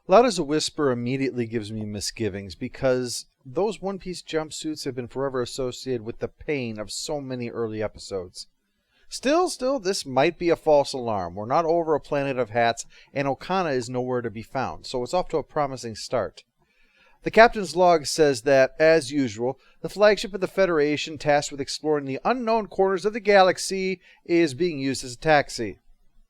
Loud as a Whisper immediately gives me misgivings because those one-piece jumpsuits have been forever associated with the pain of so many early episodes. Still, this might be a false alarm. We're not over a planet of hats, and Okana is nowhere to be found, so it's off to a promising start. The captain's log says that, as usual, the flagship of the Federation tasked with exploring the unknown corners of the galaxy is being used as a taxi.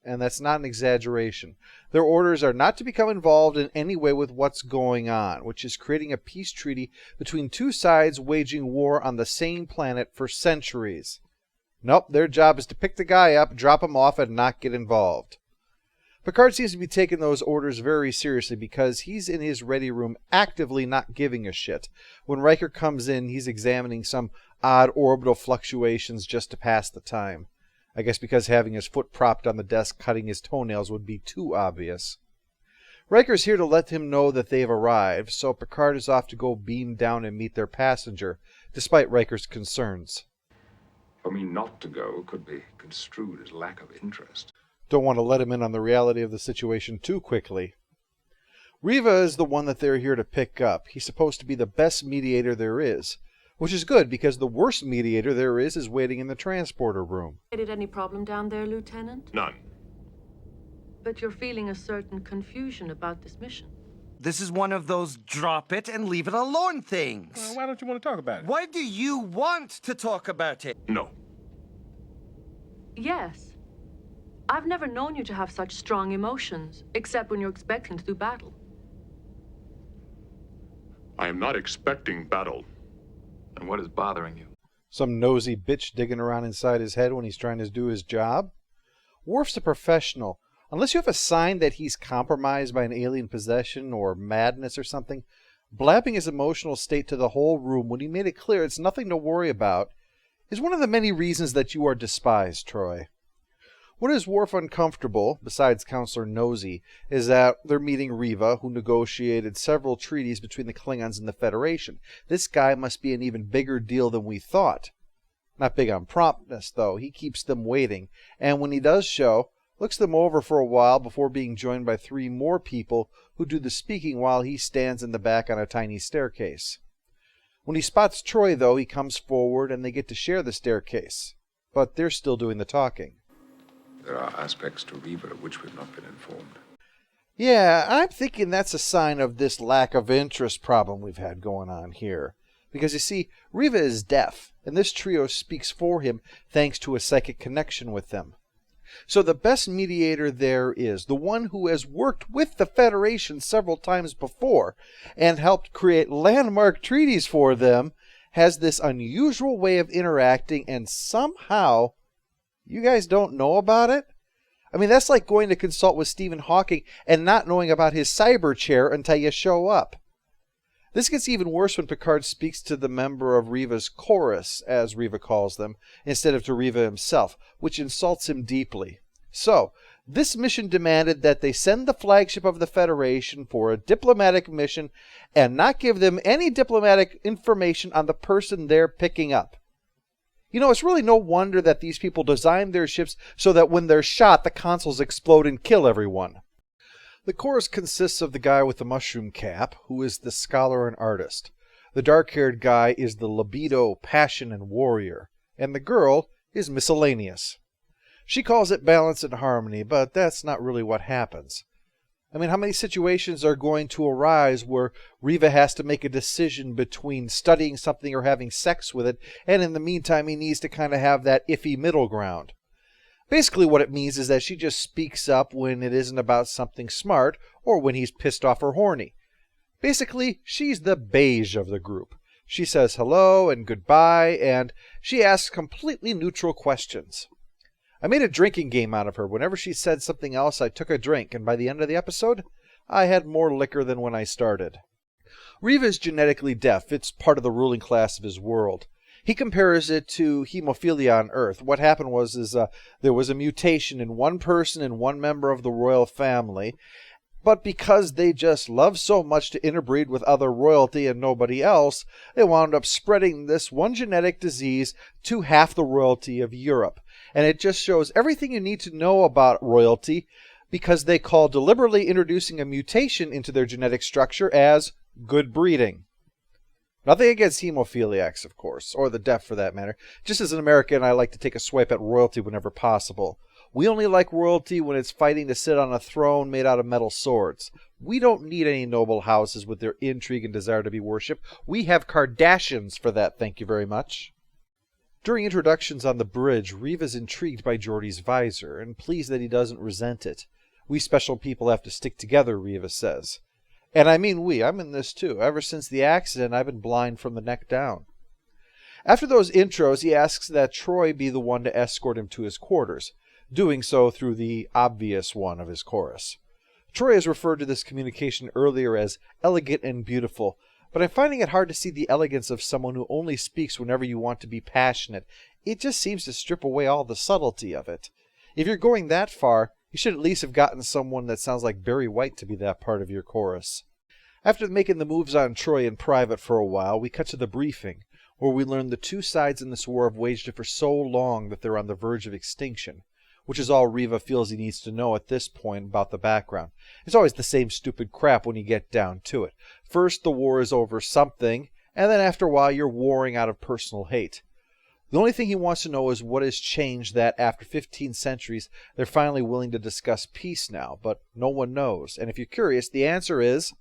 And that's not an exaggeration. Their orders are not to become involved in any way with what's going on, which is creating a peace treaty between two sides waging war on the same planet for centuries. Nope, their job is to pick the guy up, drop him off, and not get involved. Picard seems to be taking those orders very seriously because he's in his ready room actively not giving a shit. When Riker comes in, he's examining some odd orbital fluctuations just to pass the time. I guess because having his foot propped on the desk cutting his toenails would be too obvious. Riker's here to let him know that they've arrived, so Picard is off to go beam down and meet their passenger, despite Riker's concerns. For me not to go could be construed as lack of interest. Don't want to let him in on the reality of the situation too quickly. Riva is the one that they're here to pick up. He's supposed to be the best mediator there is. Which is good, because the worst mediator there is waiting in the transporter room. Any problem down there, Lieutenant? None. But you're feeling a certain confusion about this mission. This is one of those drop it and leave it alone things. Well, why don't you want to talk about it? Why do you want to talk about it? No. Yes. I've never known you to have such strong emotions, except when you're expecting to do battle. I am not expecting battle. And what is bothering you? Some nosy bitch digging around inside his head when he's trying to do his job? Worf's a professional. Unless you have a sign that he's compromised by an alien possession or madness or something, blabbing his emotional state to the whole room when he made it clear it's nothing to worry about is one of the many reasons that you are despised, Troy. What is Worf uncomfortable, besides Counselor Nosy, is that they're meeting Riva, who negotiated several treaties between the Klingons and the Federation. This guy must be an even bigger deal than we thought. Not big on promptness, though. He keeps them waiting, and when he does show, looks them over for a while before being joined by 3 more people who do the speaking while he stands in the back on a tiny staircase. When he spots Troy, though, he comes forward and they get to share the staircase. But they're still doing the talking. There are aspects to Riva of which we've not been informed. Yeah, I'm thinking that's a sign of this lack of interest problem we've had going on here. Because you see, Riva is deaf, and this trio speaks for him thanks to a psychic connection with them. So the best mediator there is, the one who has worked with the Federation several times before and helped create landmark treaties for them, has this unusual way of interacting, and somehow you guys don't know about it? I mean, that's like going to consult with Stephen Hawking and not knowing about his cyber chair until you show up. This gets even worse when Picard speaks to the member of Riva's chorus, as Riva calls them, instead of to Riva himself, which insults him deeply. So, this mission demanded that they send the flagship of the Federation for a diplomatic mission and not give them any diplomatic information on the person they're picking up. You know, it's really no wonder that these people designed their ships so that when they're shot, the consoles explode and kill everyone. The chorus consists of the guy with the mushroom cap, who is the scholar and artist. The dark-haired guy is the libido, passion, and warrior. And the girl is miscellaneous. She calls it balance and harmony, but that's not really what happens. I mean, how many situations are going to arise where Riva has to make a decision between studying something or having sex with it, and in the meantime he needs to kind of have that iffy middle ground? Basically what it means is that she just speaks up when it isn't about something smart or when he's pissed off or horny. Basically, she's the beige of the group. She says hello and goodbye, and she asks completely neutral questions. I made a drinking game out of her. Whenever she said something else, I took a drink, and by the end of the episode, I had more liquor than when I started. Riva is genetically deaf. It's part of the ruling class of his world. He compares it to hemophilia on Earth. What happened was there was a mutation in one person and one member of the royal family, but because they just love so much to interbreed with other royalty and nobody else, they wound up spreading this one genetic disease to half the royalty of Europe. And it just shows everything you need to know about royalty, because they call deliberately introducing a mutation into their genetic structure as good breeding. Nothing against hemophiliacs, of course, or the deaf for that matter. Just as an American, I like to take a swipe at royalty whenever possible. We only like royalty when it's fighting to sit on a throne made out of metal swords. We don't need any noble houses with their intrigue and desire to be worshipped. We have Kardashians for that, thank you very much. During introductions on the bridge, Riva's intrigued by Geordi's visor, and pleased that he doesn't resent it. We special people have to stick together, Riva says. And I mean we, I'm in this too. Ever since the accident, I've been blind from the neck down. After those intros, he asks that Troy be the one to escort him to his quarters, doing so through the obvious one of his chorus. Troy has referred to this communication earlier as elegant and beautiful, but I'm finding it hard to see the elegance of someone who only speaks whenever you want to be passionate. It just seems to strip away all the subtlety of it. If you're going that far, you should at least have gotten someone that sounds like Barry White to be that part of your chorus. After making the moves on Troy in private for a while, we cut to the briefing, where we learn the two sides in this war have waged it for so long that they're on the verge of extinction, which is all Riva feels he needs to know at this point about the background. It's always the same stupid crap when you get down to it. First the war is over something, and then after a while you're warring out of personal hate. The only thing he wants to know is what has changed that after 15 centuries they're finally willing to discuss peace now, but no one knows. And if you're curious, the answer is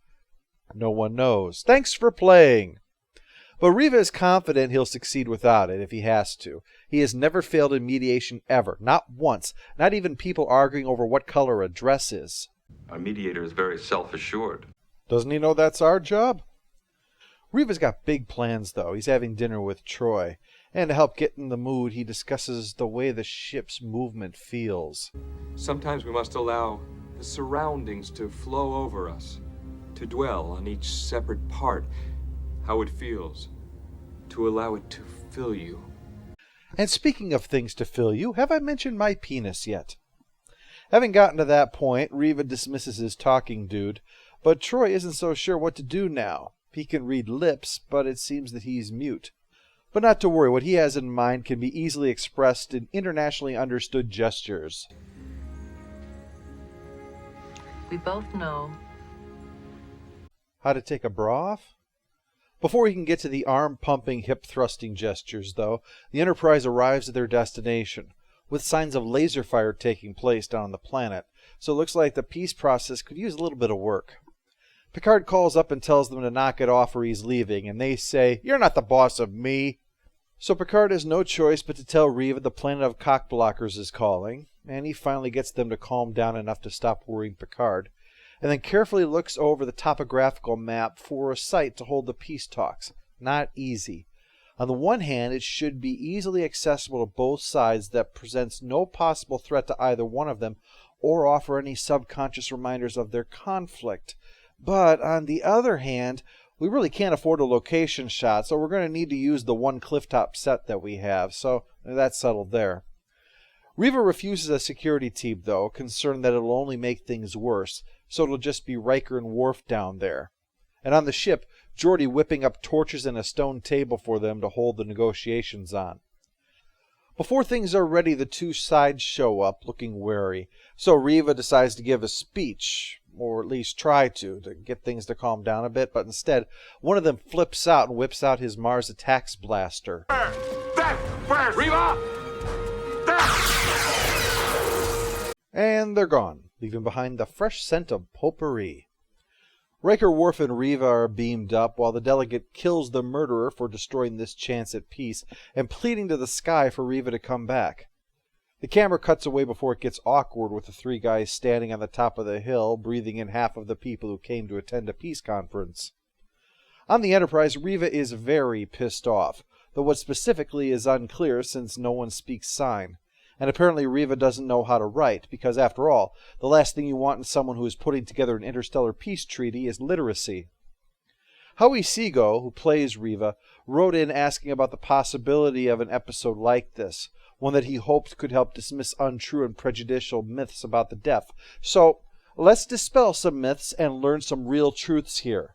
no one knows. Thanks for playing! But Riva is confident he'll succeed without it if he has to. He has never failed in mediation ever, not once, not even people arguing over what color a dress is. Our mediator is very self-assured. Doesn't he know that's our job? Riva's got big plans, though. He's having dinner with Troy, and to help get in the mood, he discusses the way the ship's movement feels. Sometimes we must allow the surroundings to flow over us, to dwell on each separate part, how it feels, to allow it to fill you. And speaking of things to fill you, have I mentioned my penis yet? Having gotten to that point, Riva dismisses his talking dude, but Troy isn't so sure what to do now. He can read lips, but it seems that he's mute. But not to worry, what he has in mind can be easily expressed in internationally understood gestures. We both know. How to take a bra off? Before he can get to the arm-pumping, hip-thrusting gestures, though, the Enterprise arrives at their destination, with signs of laser fire taking place down on the planet, so it looks like the peace process could use a little bit of work. Picard calls up and tells them to knock it off or he's leaving, and they say, "You're not the boss of me!" So Picard has no choice but to tell Riva the planet of cockblockers is calling, and he finally gets them to calm down enough to stop worrying Picard, and then carefully looks over the topographical map for a site to hold the peace talks. Not easy. On the one hand, it should be easily accessible to both sides that presents no possible threat to either one of them or offer any subconscious reminders of their conflict. But on the other hand, we really can't afford a location shot, so we're going to need to use the one clifftop set that we have, so that's settled there. Riva refuses a security team, though, concerned that it'll only make things worse, so it'll just be Riker and Worf down there. And on the ship, Geordi whipping up torches and a stone table for them to hold the negotiations on. Before things are ready, the two sides show up, looking wary, so Riva decides to give a speech, or at least try to get things to calm down a bit, but instead, one of them flips out and whips out his Mars Attacks blaster. Death first! Riva! Death! And they're gone, leaving behind the fresh scent of potpourri. Riker, Worf, and Riva are beamed up, while the delegate kills the murderer for destroying this chance at peace, and pleading to the sky for Riva to come back. The camera cuts away before it gets awkward with the three guys standing on the top of the hill, breathing in half of the people who came to attend a peace conference. On the Enterprise, Riva is very pissed off, though what specifically is unclear since no one speaks sign. And apparently Riva doesn't know how to write, because after all, the last thing you want in someone who is putting together an interstellar peace treaty is literacy. Howie Seago, who plays Riva, wrote in asking about the possibility of an episode like this, one that he hoped could help dismiss untrue and prejudicial myths about the deaf. So, let's dispel some myths and learn some real truths here.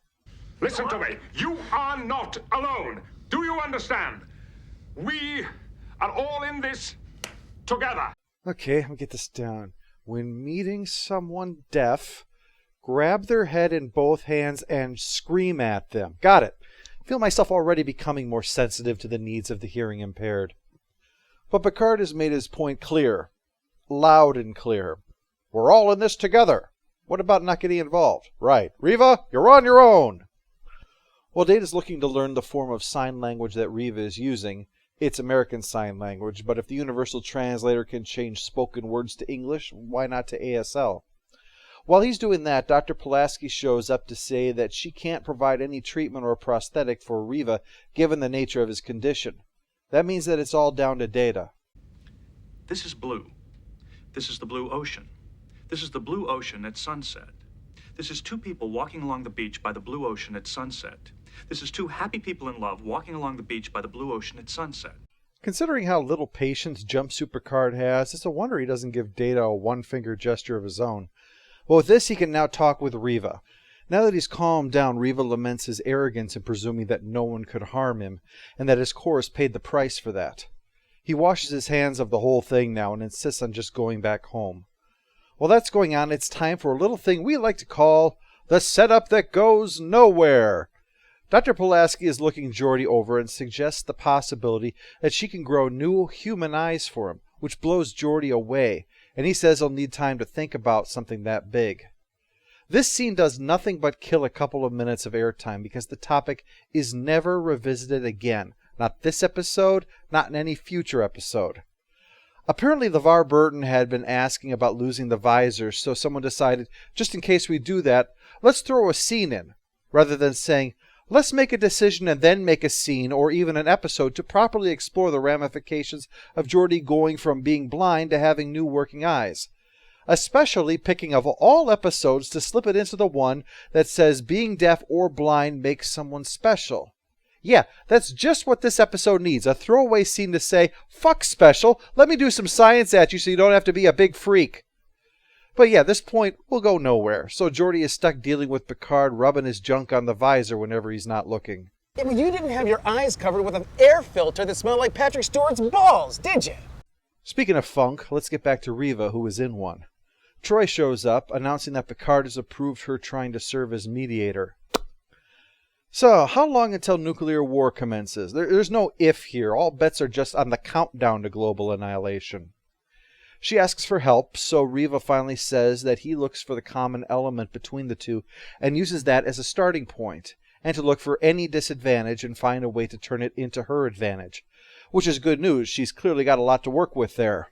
Listen to me. You are not alone. Do you understand? We are all in this together. Okay, I'll get this down. When meeting someone deaf, grab their head in both hands and scream at them. Got it. Feel myself already becoming more sensitive to the needs of the hearing impaired. But Picard has made his point clear. Loud and clear. We're all in this together. What about not getting involved? Right. Riva, you're on your own. Well, Data's looking to learn the form of sign language that Riva is using. It's American Sign Language, but if the Universal Translator can change spoken words to English, why not to ASL? While he's doing that, Dr. Pulaski shows up to say that she can't provide any treatment or prosthetic for Riva given the nature of his condition. That means that it's all down to Data. This is blue. This is the blue ocean. This is the blue ocean at sunset. This is two people walking along the beach by the blue ocean at sunset. This is two happy people in love walking along the beach by the blue ocean at sunset. Considering how little patience Jumpsuit Picard has, it's a wonder he doesn't give Data a one-finger gesture of his own. Well, with this, he can now talk with Riva. Now that he's calmed down, Riva laments his arrogance in presuming that no one could harm him, and that his chorus paid the price for that. He washes his hands of the whole thing now and insists on just going back home. While that's going on, it's time for a little thing we like to call the setup that goes nowhere. Dr. Pulaski is looking Geordi over and suggests the possibility that she can grow new human eyes for him, which blows Geordi away, and he says he'll need time to think about something that big. This scene does nothing but kill a couple of minutes of airtime because the topic is never revisited again. Not this episode, not in any future episode. Apparently LeVar Burton had been asking about losing the visor, so someone decided, just in case we do that, let's throw a scene in, rather than saying, let's make a decision and then make a scene or even an episode to properly explore the ramifications of Geordi going from being blind to having new working eyes. Especially picking of all episodes to slip it into the one that says being deaf or blind makes someone special. Yeah, that's just what this episode needs, a throwaway scene to say, fuck special, let me do some science at you so you don't have to be a big freak. But yeah, this point will go nowhere, so Geordi is stuck dealing with Picard rubbing his junk on the visor whenever he's not looking. Yeah, but you didn't have your eyes covered with an air filter that smelled like Patrick Stewart's balls, did you? Speaking of funk, let's get back to Riva, who is in one. Troy shows up, announcing that Picard has approved her trying to serve as mediator. So, how long until nuclear war commences? There's no if here. All bets are just on the countdown to global annihilation. She asks for help, so Riva finally says that he looks for the common element between the two and uses that as a starting point, and to look for any disadvantage and find a way to turn it into her advantage. Which is good news. She's clearly got a lot to work with there.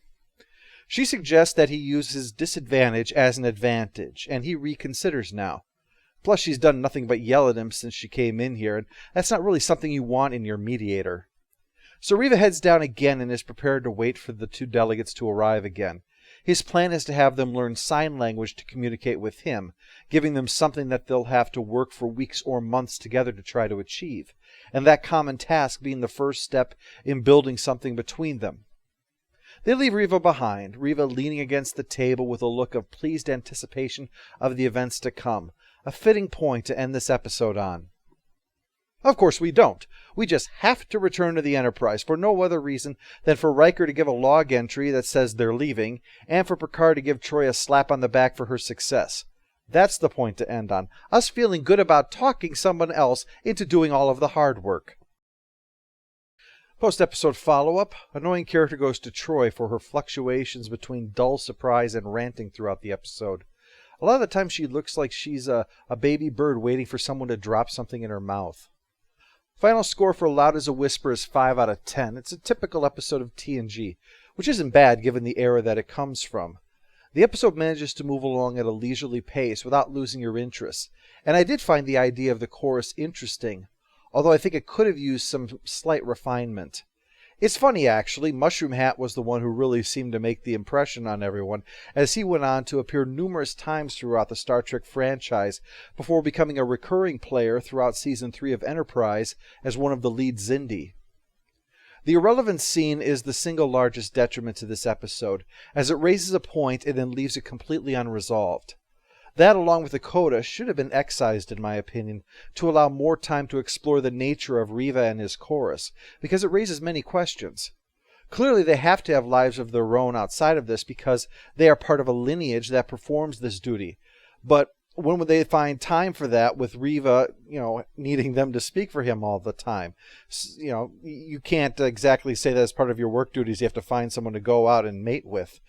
She suggests that he uses disadvantage as an advantage, and he reconsiders now. Plus, she's done nothing but yell at him since she came in here, and that's not really something you want in your mediator. So Riva heads down again and is prepared to wait for the two delegates to arrive again. His plan is to have them learn sign language to communicate with him, giving them something that they'll have to work for weeks or months together to try to achieve, and that common task being the first step in building something between them. They leave Riva behind, Riva leaning against the table with a look of pleased anticipation of the events to come. A fitting point to end this episode on. Of course we don't. We just have to return to the Enterprise for no other reason than for Riker to give a log entry that says they're leaving, and for Picard to give Troy a slap on the back for her success. That's the point to end on. Us feeling good about talking someone else into doing all of the hard work. Post-episode follow-up. Annoying character goes to Troy for her fluctuations between dull surprise and ranting throughout the episode. A lot of the time she looks like she's a baby bird waiting for someone to drop something in her mouth. Final score for Loud as a Whisper is 5 out of 10. It's a typical episode of TNG, which isn't bad given the era that it comes from. The episode manages to move along at a leisurely pace without losing your interest, and I did find the idea of the chorus interesting, although I think it could have used some slight refinement. It's funny, actually. Mushroom Hat was the one who really seemed to make the impression on everyone, as he went on to appear numerous times throughout the Star Trek franchise before becoming a recurring player throughout Season 3 of Enterprise as one of the lead Xindi. The irrelevant scene is the single largest detriment to this episode, as it raises a point and then leaves it completely unresolved. That, along with the coda, should have been excised, in my opinion, to allow more time to explore the nature of Riva and his chorus, because it raises many questions. Clearly, they have to have lives of their own outside of this because they are part of a lineage that performs this duty. But when would they find time for that with Riva, needing them to speak for him all the time? You can't exactly say that as part of your work duties. You have to find someone to go out and mate with.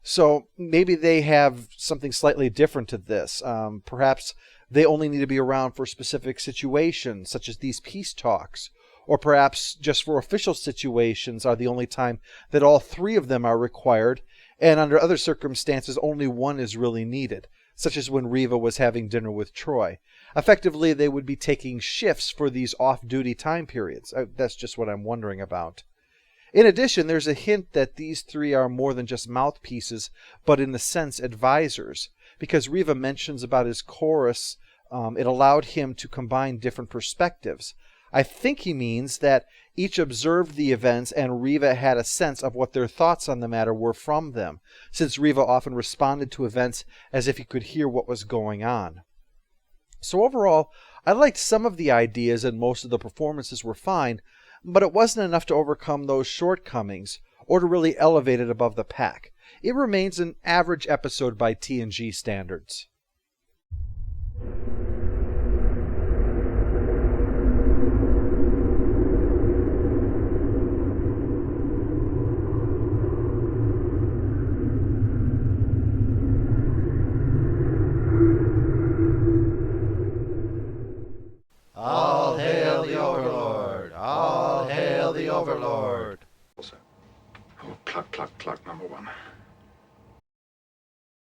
So maybe they have something slightly different to this. Perhaps they only need to be around for specific situations, such as these peace talks. Or perhaps just for official situations are the only time that all three of them are required, and under other circumstances only one is really needed, such as when Riva was having dinner with Troy. Effectively, they would be taking shifts for these off-duty time periods. That's just what I'm wondering about. In addition, there's a hint that these three are more than just mouthpieces, but in a sense advisors, because Riva mentions about his chorus, it allowed him to combine different perspectives. I think he means that each observed the events and Riva had a sense of what their thoughts on the matter were from them, since Riva often responded to events as if he could hear what was going on. So overall, I liked some of the ideas and most of the performances were fine, but it wasn't enough to overcome those shortcomings or to really elevate it above the pack. It remains an average episode by TNG standards. All hail the Overlord! All hail the Overlord! Also. Oh, cluck, cluck, cluck, number one.